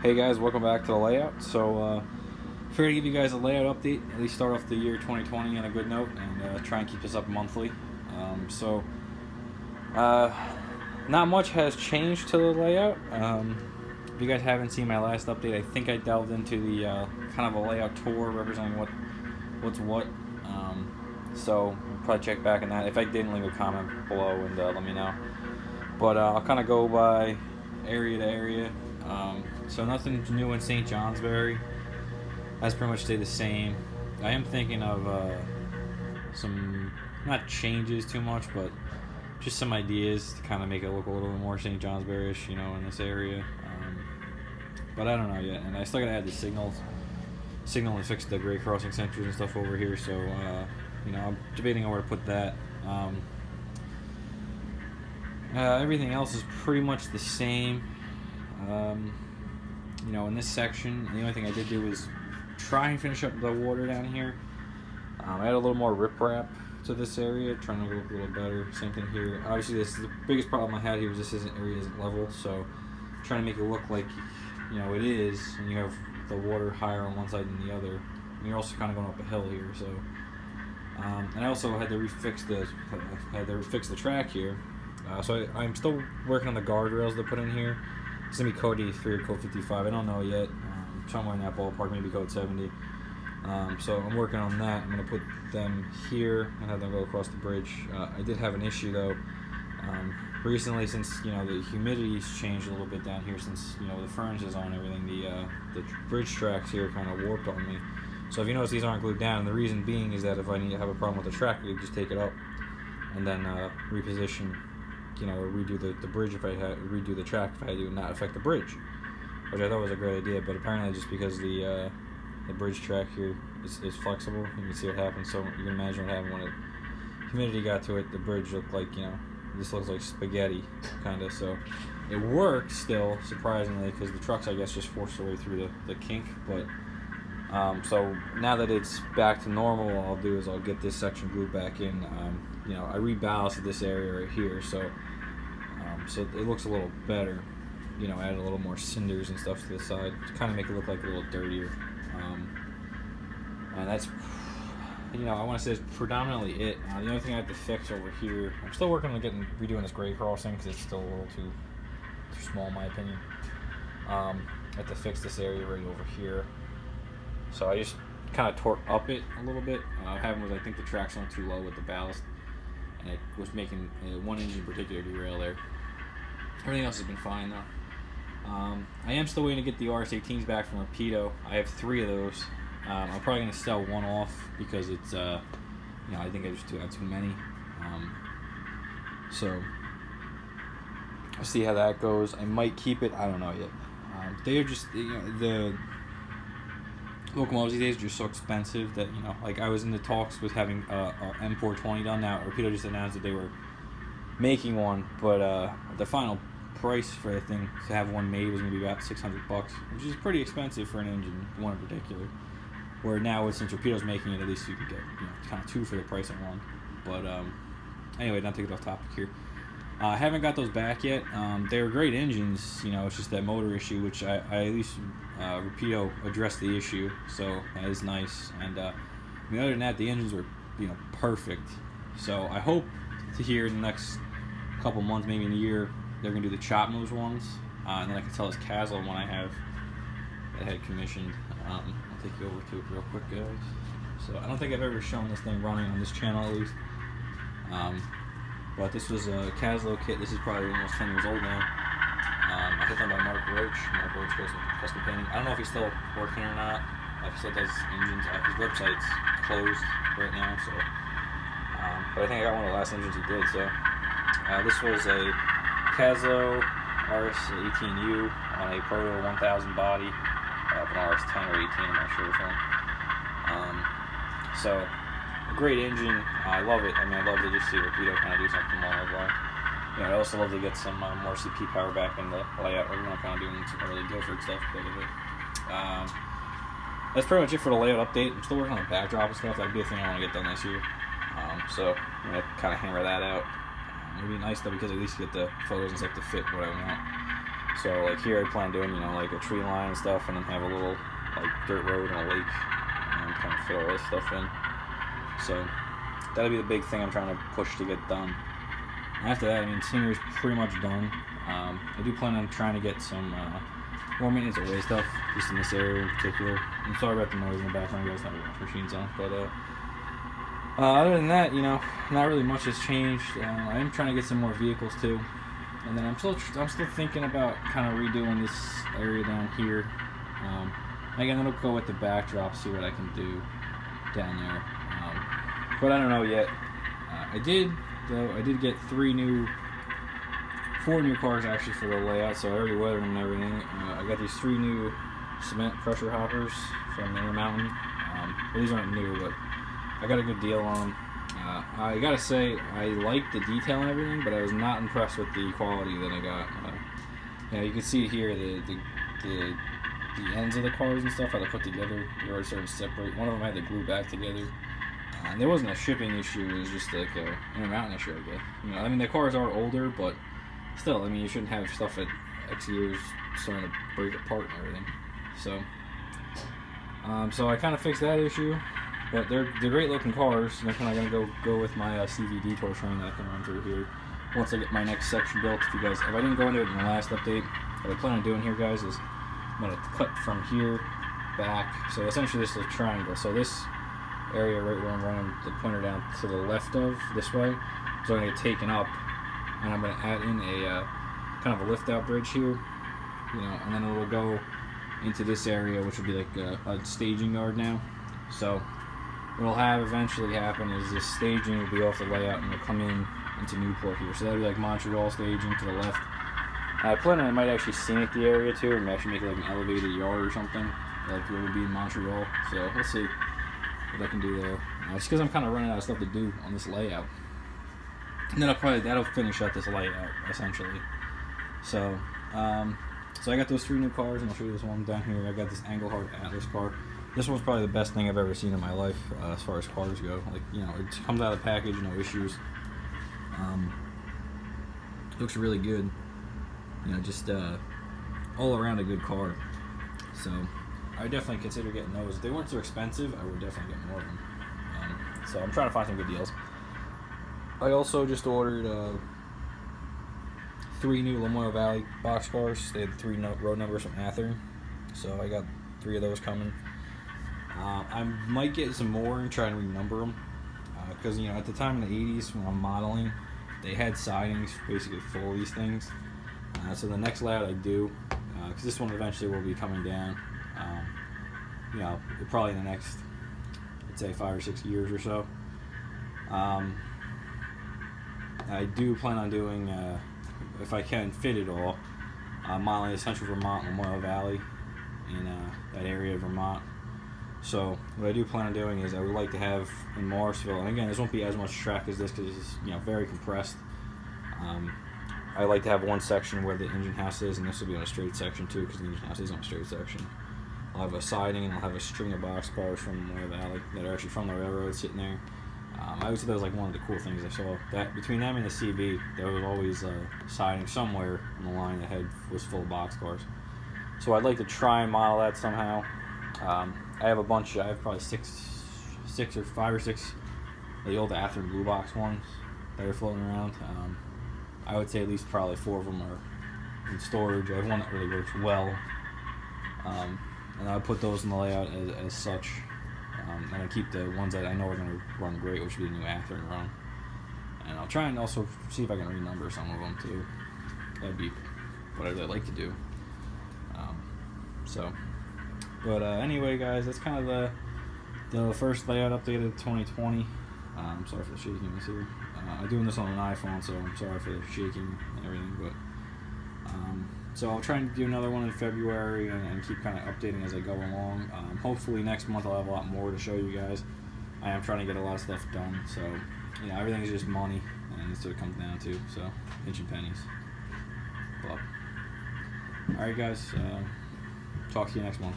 Hey guys, welcome back to the layout. Figured to give you guys a layout update, at least start off the year 2020 on a good note, and try and keep this up monthly. Um, so, uh, Not much has changed to the layout. If you guys haven't seen my last update, I think I delved into the kind of a layout tour representing what's what. Probably check back on that. If I didn't, leave a comment below and let me know. But I'll kind of go by area to area. Nothing new in St. Johnsbury. That's pretty much stayed the same. I am thinking of some, not changes too much, but just some ideas to kind of make it look a little bit more St. Johnsbury-ish, in this area. But I don't know yet, and I still gotta add the signal and fix the grade crossing sensors and stuff over here. I'm debating on where to put that. Everything else is pretty much the same. In this section, the only thing I did do was try and finish up the water down here. I had a little more riprap to this area, trying to look a little better. Same thing here. Obviously, the biggest problem I had here was area isn't level, so trying to make it look like it is, and you have the water higher on one side than the other. And you're also kind of going up a hill here, so. And I also had to fix the track here. I'm still working on the guardrails to put in here. It's gonna be code 83 or code 55. I don't know yet. Somewhere in that ballpark, maybe code 70. So I'm working on that. I'm gonna put them here and have them go across the bridge. I did have an issue though. Recently, since the humidity's changed a little bit down here, since the furnace is on and everything, the bridge tracks here kind of warped on me. So if you notice, these aren't glued down. And the reason being is that if I need to have a problem with the track, I could just take it up and then reposition. Or redo the bridge if I had redo the track if I had to, not affect the bridge, which I thought was a great idea. But apparently, just because the bridge track here is flexible, you can see what happens. So you can imagine what happened when humidity got to it. The bridge looked like this looks like spaghetti, kind of. So it worked still, surprisingly, because the trucks, I guess, just forced their way through the kink. But so now that it's back to normal, what I'll do is I'll get this section glued back in. I reballasted this area right here, so it looks a little better. Add a little more cinders and stuff to the side to kind of make it look like a little dirtier. And that's, I want to say it's predominantly it. The only thing I have to fix over here, I'm still working on redoing this grade crossing because it's still a little too small in my opinion. I have to fix this area right over here. So I just kind of torque up it a little bit. What happened was I think the traction was too low with the ballast, and it was making one engine in particular derail there. Everything else has been fine though. I am still waiting to get the RS-18s back from Rapido. I have 3 of those. I'm probably going to sell one off because it's, I think I just have too many. So I'll see how that goes. I might keep it. I don't know yet. They are just, the locomotives these days are just so expensive that, I was in the talks with having a M420 done now. Rapido just announced that they were making one, but the final price for the thing to have one made was going to be about $600, which is pretty expensive for an engine, one in particular. Where now, since Rapido's making it, at least you can get kind of 2 for the price of one. But anyway, not to get off topic here. I haven't got those back yet. They were great engines, it's just that motor issue, which I at least Rapido addressed the issue, so that is nice. And other than that, the engines were perfect. So I hope to hear in the next couple months, maybe in a year, they're gonna do the chop nose ones, and then I can tell this Caslo one I have that I had commissioned. I'll take you over to it real quick, guys. So I don't think I've ever shown this thing running on this channel at least. But this was a Caslo kit. This is probably almost 10 years old now. I got done by Mark Roach. Mark Roach Custom Painting. I don't know if he's still working or not. If he still does engines. His website's closed right now, so. But I think I got one of the last engines he did. So this was a Caslo RS-18U on a Proto 1000 body. An RS-10 or 18, I'm not sure which one. So, a great engine. I love it. I love to just see Rapido kind of do something more like that. I'd also love to get some more CP power back in the layout. We're not kind of doing some early Guilford stuff because of it. That's pretty much it for the layout update. I'm still working on the backdrop and stuff. That'd be a thing I want to get done this year. So, I'm going to kind of hammer that out. It'd be nice though because at least get the photos and stuff to fit what I want. So like here I plan on doing, you know, like a tree line and stuff, and then have a little like dirt road and a lake, and kind of fit all this stuff in. So that'll be the big thing I'm trying to push to get done. After that, I mean, senior's pretty much done. I do plan on trying to get some more maintenance away stuff, just in this area in particular. I'm sorry about the noise in the background, you guys have wash machines on, but other than that, you know, not really much has changed. I am trying to get some more vehicles too, and then I'm still thinking about kind of redoing this area down here. Again, I'll go with the backdrop, see what I can do down there. But I don't know yet. I did get 4 new cars actually for the layout, so I already weathered them and everything. I got these 3 new cement pressure hoppers from Intermountain. Well, these aren't new, but I got a good deal on them. I gotta say, I like the detail and everything, but I was not impressed with the quality that I got. You know, you can see here the ends of the cars and stuff, how they're put together. They already started to separate. One of them had to glue back together. And there wasn't a shipping issue, it was just like a Intermountain issue, I guess. You know, I mean, the cars are older, but still, I mean, you shouldn't have stuff at X years starting to break apart and everything. So I kind of fixed that issue, but they're great looking cars, and I'm kind of gonna go with my CV detour train that I can run through here once I get my next section built. If I didn't go into it in the last update, what I plan on doing here, guys, is I'm gonna cut from here back. So essentially, this is a triangle. So this area right where I'm running the pointer down to the left of this way, so I'm gonna get taken up, and I'm gonna add in a kind of a lift out bridge here, you know, and then it will go into this area, which will be like a staging yard now. So what will eventually happen is this staging will be off the layout and it'll come into Newport here. So that'll be like Montreal staging to the left. I plan on I might actually scenic the area too, and actually make it like an elevated yard or something, like it would be in Montreal. So we'll see what I can do there. Just because I'm kind of running out of stuff to do on this layout. And then that'll finish up this layout essentially. So I got those 3 new cars, and I'll show you this one down here. I got this Engelhard Atlas car. This one's probably the best thing I've ever seen in my life as far as cars go. Like, you know, it comes out of the package, no issues. Looks really good. You know, just all around a good car. So I definitely consider getting those. If they weren't so expensive, I would definitely get more of them. So I'm trying to find some good deals. I also just ordered 3 new Lamoille Valley boxcars. They had 3 road numbers from Athearn, so I got 3 of those coming. I might get some more and try and renumber them, because you know, at the time in the 80s when I'm modeling, they had sidings basically full of these things. So the next layout I do, because this one eventually will be coming down, you know, probably in the next, I'd say 5 or 6 years or so. I do plan on doing, if I can fit it all, modeling the Central Vermont, Lamoille Valley, in that area of Vermont. So what I do plan on doing is I would like to have in Morrisville, and again, this won't be as much track as this because it's, you know, very compressed. I like to have one section where the engine house is, and this will be on a straight section too because the engine house is on a straight section. I'll have a siding, and I'll have a string of boxcars from Lamoille Valley that are actually from the railroad sitting there. I would say that was like one of the cool things I saw. That between them and the CB, there was always siding somewhere on the line that was full of boxcars. So I'd like to try and model that somehow. I have a bunch. I have probably 5 or 6 of the old Athearn Blue Box ones that are floating around. I would say at least probably 4 of them are in storage. I have one that really works well, and I would put those in the layout as such. And I keep the ones that I know are going to run great, which would be the new Athearn run. And I'll try and also see if I can renumber some of them too. That'd be what I'd really like to do. But anyway, guys, that's kind of the first layout update of 2020. I'm sorry for the shakiness here. I'm doing this on an iPhone, so I'm sorry for the shaking and everything. But so I'll try and do another one in February and keep kind of updating as I go along. Hopefully next month I'll have a lot more to show you guys. I am trying to get a lot of stuff done, so you know, everything's just money, and that's what it comes down to. So pinching pennies. But all right, guys. Talk to you next month.